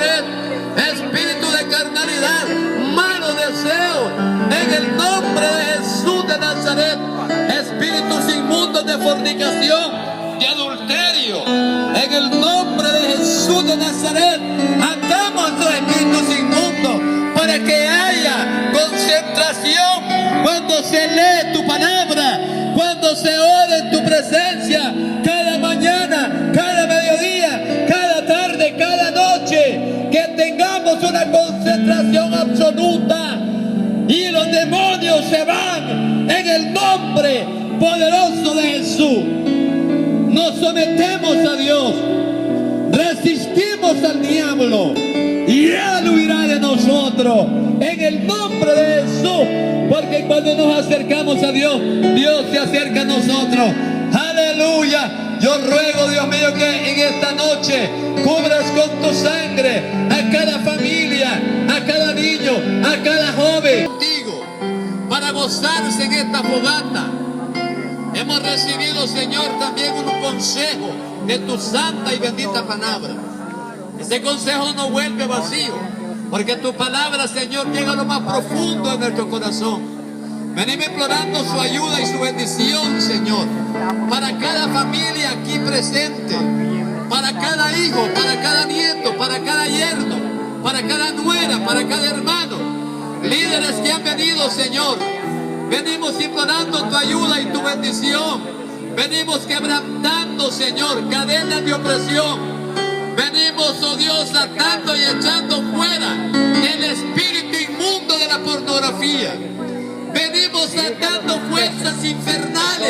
Nazaret, espíritu de carnalidad, malos deseos, en el nombre de Jesús de Nazaret, espíritus inmundos de fornicación, de adulterio, en el nombre de Jesús de Nazaret, atamos los espíritus inmundos para que haya concentración cuando se lee tu palabra, cuando se ora en tu presencia, cada mañana, cada mediodía, cada tarde, cada noche, que tengamos una concentración absoluta y los demonios se van en el nombre poderoso de Jesús. Nos sometemos a Dios, resistimos al diablo y Él huirá de nosotros en el nombre de Jesús, porque cuando nos acercamos a Dios, Dios se acerca a nosotros. Aleluya. Yo ruego, Dios mío, que en esta noche cubras con tu sangre a cada familia, a cada niño, a cada joven contigo, para gozarse en esta fogata. Hemos recibido, Señor, también un consejo de tu santa y bendita palabra. Ese consejo no vuelve vacío, porque tu palabra, Señor, llega a lo más profundo de nuestro corazón. Venimos implorando su ayuda y su bendición, Señor, para cada familia aquí presente, para cada hijo, para cada nieto, para cada yerno, para cada nuera, para cada hermano, líderes que han venido, Señor. Venimos implorando tu ayuda y tu bendición. Venimos quebrantando, Señor, cadenas de opresión. Venimos, oh Dios, atando y echando fuera el espíritu inmundo de la pornografía. Venimos atando fuerzas infernales.